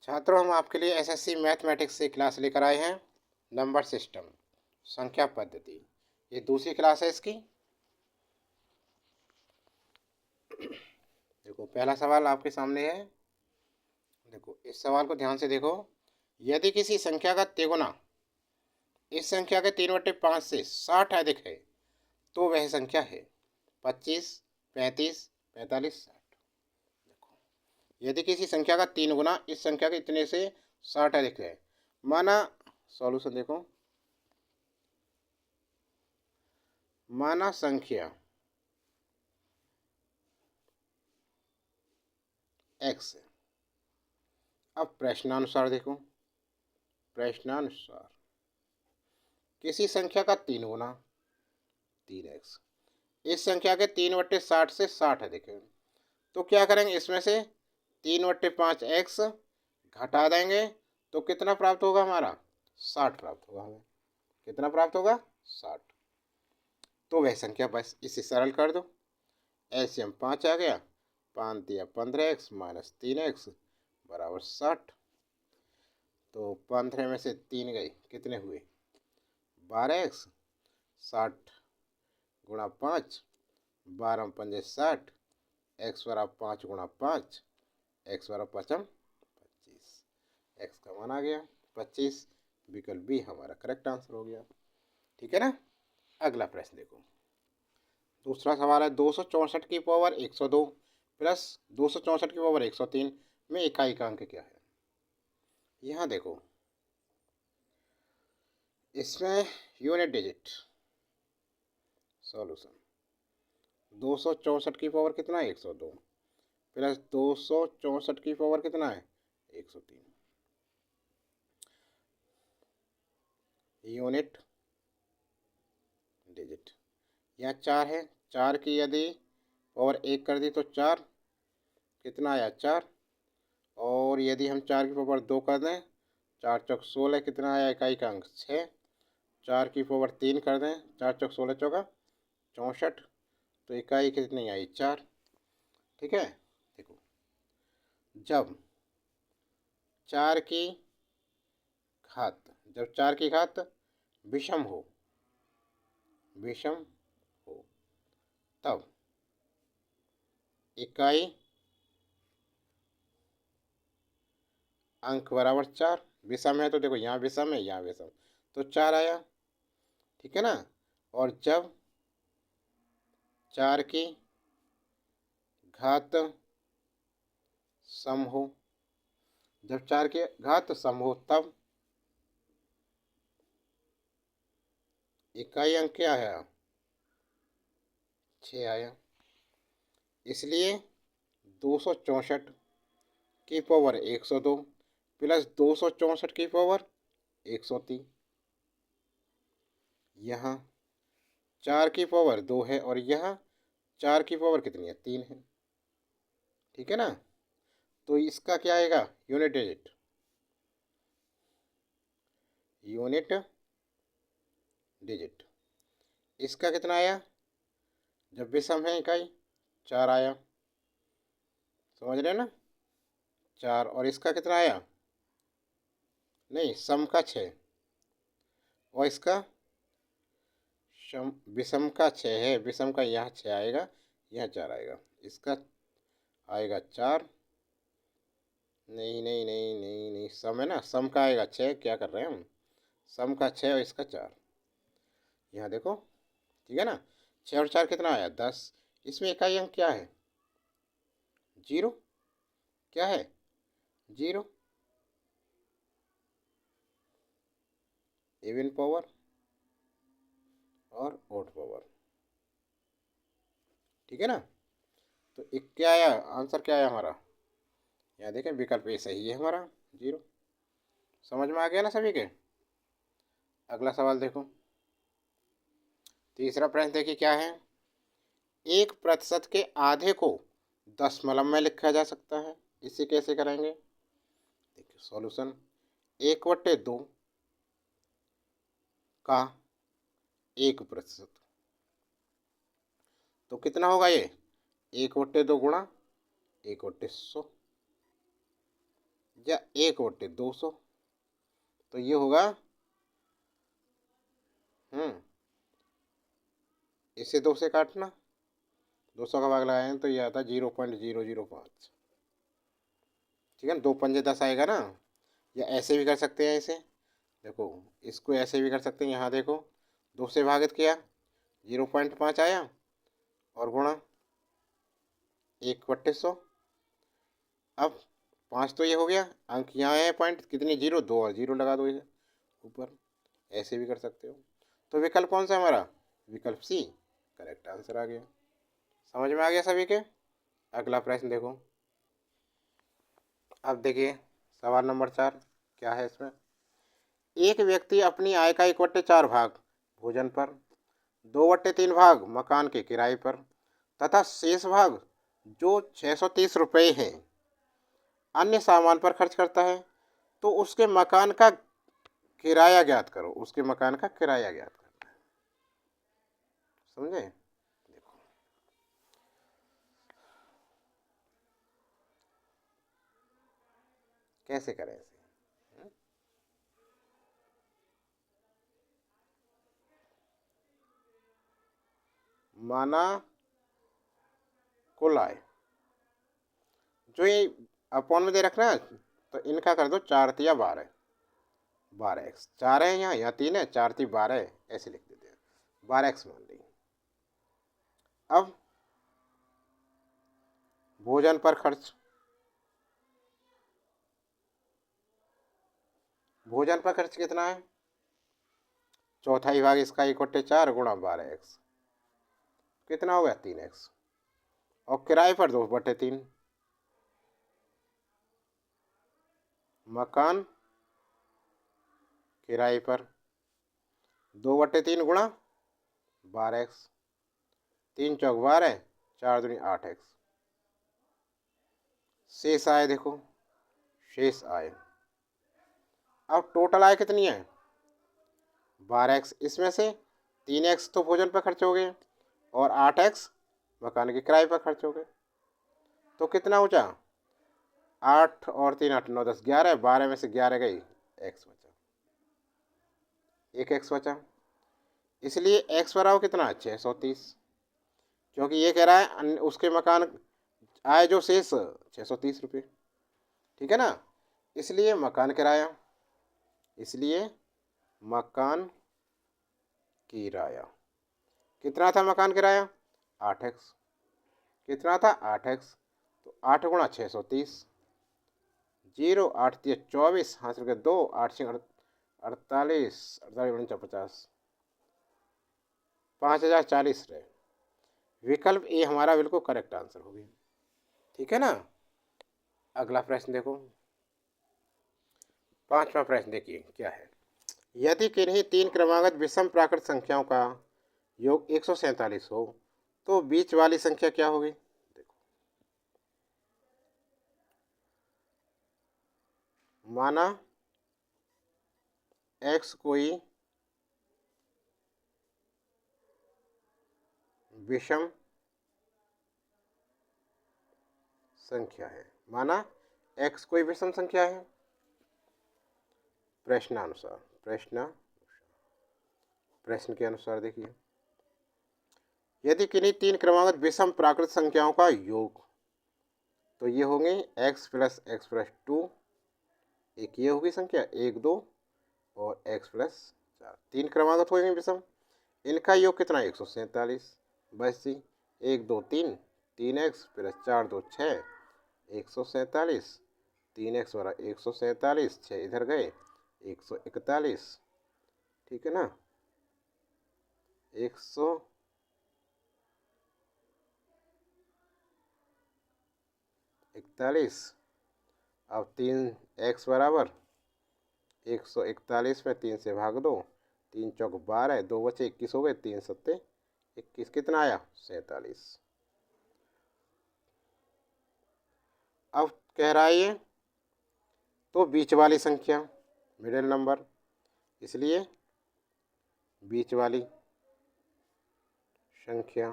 छात्रों, हम आपके लिए एसएससी मैथमेटिक्स से क्लास लेकर आए हैं। नंबर सिस्टम, संख्या पद्धति। ये दूसरी क्लास है इसकी। देखो, पहला सवाल आपके सामने है। देखो, इस सवाल को ध्यान से देखो। यदि किसी संख्या का तिगुना इस संख्या के 3/5 से 60 अधिक है तो वह संख्या है 25, 35, 45, 60। देखो, यदि किसी संख्या का 3 गुना इस संख्या के इतने से 60 अधिक है, माना, सॉल्यूशन देखो, माना संख्या x। अब प्रश्नानुसार देखो, प्रश्नानुसार किसी संख्या का 3 गुना 3x इस संख्या के 3/60 से 60 अधिक है, तो क्या करेंगे, इसमें से 3/5x घटा देंगे तो कितना प्राप्त होगा हमारा, 60 प्राप्त होगा हमें। कितना प्राप्त होगा, 60। तो वह संख्या, बस इसे सरल कर दो। एलसीएम 5 आ गया, 5 दिया 15x माइनस 3x बराबर 60। तो 15 में से 3 गए, कितने हुए, 12x। 60 गुणा 5, 12 पंजे 60, x बराबर 5 गुणा 5, x बराबर 5 25। x का मान आ गया 25। विकल्प बी हमारा करेक्ट आंसर हो गया। ठीक है ना। अगला प्रश्न देखो। दूसरा सवाल है, 264 की पावर 102 प्लस 264 की पावर 103 में इकाई का अंक क्या है। यहाँ देखो, इसमें यूनिट डिजिट सॉल्यूशन, 264 की पावर कितना है, 102 प्लस 264 की पावर कितना है, 103। यूनिट डिजिट, यहाँ 4 है, 4 की यदि पावर 1 कर दी तो 4, कितना आया 4। और यदि हम 4 की पावर 2 कर दें, 4 चौक 16, कितना आया इकाई का अंक 6। 4 की पावर 3 कर दें, 4 चौक 16 चौका 64, तो इकाई कितनी आई, 4। ठीक है। देखो, जब 4 की घात जब 4 की घात विषम हो, विषम हो, तब इकाई अंक बराबर 4। विषम है तो देखो, यहाँ विषम है, यहाँ विषम, तो 4 आया। ठीक है ना। और जब 4 की घात सम हो, जब 4 की घात सम हो, तब इकाई अंक क्या आया, 6 आया। इसलिए 264 की पावर 102 प्लस 264 की पावर 103, यहाँ 4 की पावर 2 है और यहाँ 4 की पावर कितनी है, 3 है। ठीक है ना। तो इसका क्या आएगा, यूनिट डिजिट, यूनिट डिजिट। इसका कितना आया, जब विषम है इकाई, 4 आया। समझ रहे हैं ना, 4। और इसका कितना आया, नहीं, सम का 6, और इसका विषम का 6 है, विषम का यहाँ 6 आएगा, यहाँ 4 आएगा, इसका आएगा 4। नहीं नहीं नहीं नहीं नहीं, सम है ना, सम का आएगा 6, क्या कर रहे हैं हम, सम का 6 और इसका 4। यहाँ देखो, ठीक है ना। 6 और 4 कितना आया, 10। इसमें इकाई अंक क्या है, 0। क्या है, 0। इवन पावर और ओड पावर। ठीक है ना। तो एक क्या आया, आंसर क्या आया हमारा, यहाँ देखें, विकल्प ए सही है हमारा, 0। समझ में आ गया ना सभी के। अगला सवाल देखो। तीसरा प्रश्न देखिए क्या है। 1% के आधे को दशमलव में लिखा जा सकता है, इसे कैसे करेंगे। देखिए सॉल्यूशन, 1/2 का 1%, तो कितना होगा ये, 1/2 गुणा 1/100। या 1/200, तो ये होगा इसे 2 से काटना, 200 का भाग लगाएंगे तो ये आता है 0.005। ठीक है ना, 2 पंजे 10 आएगा ना। या ऐसे भी कर सकते हैं, इसे देखो, इसको ऐसे भी कर सकते हैं। यहाँ देखो, 2 से भागित किया 0.5 आया और गुणा 1/100। अब 5 तो ये हो गया, अंक यहाँ है, पॉइंट कितनी, 0, 2 और 0 लगा दो इसे ऊपर। ऐसे भी कर सकते हो। तो विकल्प कौन सा हमारा, विकल्प सी करेक्ट आंसर आ गया। समझ में आ गया सभी के। अगला प्रश्न देखो। अब देखिए सवाल नंबर 4 क्या है इसमें। एक व्यक्ति अपनी आय का 1/4 भाग भोजन पर, 2/3 भाग मकान के किराए पर तथा शेष भाग जो 630 रुपये है अन्य सामान पर खर्च करता है। तो उसके मकान का किराया ज्ञात करो। उसके मकान का किराया ज्ञात करना है। समझे, देखो कैसे करें इसे। माना कुल आय, जो ये अपॉन में दे रखना है, तो इनका कर दो 4 तिया 12, 12x। 4 है यहाँ 3 है, 4 × 3 = 12, ऐसे लिख देते हैं, 12x मान ली। अब भोजन पर खर्च, भोजन पर खर्च कितना है, चौथाई भाग इसका 1/4 गुणा 12x, कितना हो गया 3x। और किराए पर 2/3, मकान किराए पर 2/3 गुणा 12x, 3 चौक 12, 4 दूनी 8x। शेष आय देखो, शेष आय, अब टोटल आय कितनी है 12x। इसमें से 3x तो भोजन पर खर्च हो गए और 8x मकान के किराए पर खर्च हो गए। तो कितना बचा, 8 और 3 8 9 10 11, 12 में से 11 गई, x बचा, 1x बचा। इसलिए x बराबर कितना, 630, क्योंकि ये कह रहा है उसके मकान आय जो शेष 630 रुपये। ठीक है ना, इसलिए मकान किराया, इसलिए मकान किराया कितना था, मकान किराया 8x, कितना था 8x। तो 8 गुणा 630, 0 8 3 24, हाथ रुपये 2, 8 6 48, 48 50, 5040 रहे। विकल्प ए हमारा बिल्कुल करेक्ट आंसर हो गया। ठीक है ना। अगला प्रश्न देखो, 5वां प्रश्न देखिए क्या है। यदि किन्हीं 3 क्रमागत विषम प्राकृत संख्याओं का योग 147 हो तो बीच वाली संख्या क्या होगी। देखो, माना x कोई विषम संख्या है, माना x कोई विषम संख्या है। प्रश्नानुसार, प्रश्न के अनुसार देखिए, यदि किन्हीं 3 क्रमागत विषम प्राकृत संख्याओं का योग, तो ये होंगे x + x + 2, एक ये होगी संख्या 1 2 और x + 4, 3 क्रमागत होंगे विषम। इनका योग कितना 147, बस जी 1 2 3, 3x + 4 2 6, 147, 3x = 147, 6 इधर गए 141। ठीक है ना, 141। अब 3x बराबर 141 में 3 से भाग दो, 3 चौक 12, 2 बचे 21 हो गए, 3 सत्ते 21, कितना आया 47। अब कह रहा है ये तो बीच वाली संख्या मिडिल नंबर, इसलिए बीच वाली संख्या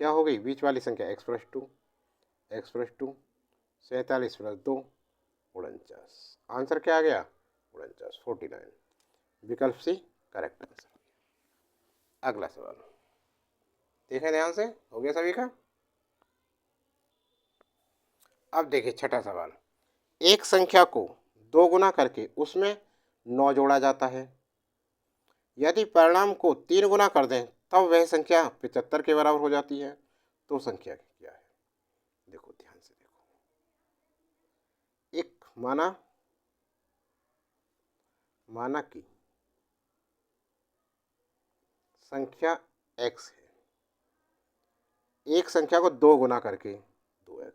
क्या हो गई, बीच वाली संख्या x + 2, x + 2, 47 + 2 49। 49। आंसर क्या आ गया? 49, 49। विकल्प सी करेक्ट आंसर। अगला सवाल देखें ध्यान से, हो गया सभी का? अब देखिए छठा सवाल। एक संख्या को 2 गुना करके उसमें 9 जोड़ा जाता है। यदि परिणाम को 3 गुना कर दें तब वह संख्या 75 के बराबर हो जाती है। तो संख्या क्या है? देखो ध्यान से देखो। एक माना कि संख्या x है। एक संख्या को 2 गुना करके 2x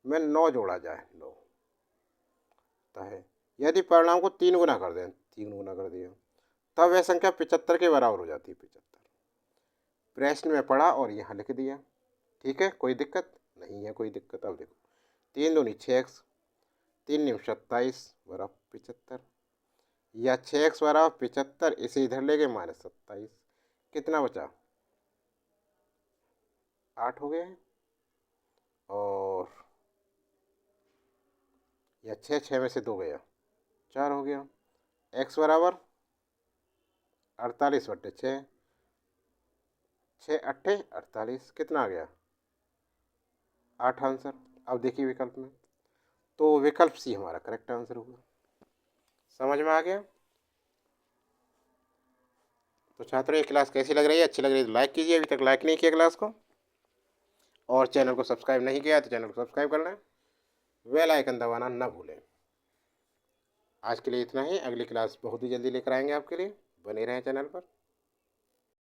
में 9 जोड़ा जाए, 9 होता है। यदि परिणाम को 3 गुना कर दें, 3 गुना कर दिया, तब वह संख्या 75 के बराबर हो जाती है, 75। प्रश्न में पढ़ा और यहाँ लिख दिया। ठीक है, कोई दिक्कत नहीं है, कोई दिक्कत। अब देखो 3 दूनी 6x, 3 न्यू 27 बराबर 75, या 6x बराबर 75, इसे इधर ले गए -27, कितना बचा? 8 हो गया है। और या 6 में से 2 गया, 4 हो गया। x बराबर 48/6, 6 8 48, कितना आ गया? 8 आंसर। अब देखिए विकल्प में, तो विकल्प सी हमारा करेक्ट आंसर होगा। समझ में आ गया? तो छात्रों ये क्लास कैसी लग रही है? अच्छी लग रही है तो लाइक कीजिए, अभी तक लाइक नहीं किया क्लास को, और चैनल को सब्सक्राइब नहीं किया तो चैनल को सब्सक्राइब कर लें, बेल आइकन दबाना ना भूलें। आज के लिए इतना ही, अगली क्लास बहुत ही जल्दी लेकर आएंगे आपके लिए, बने रहें चैनल पर।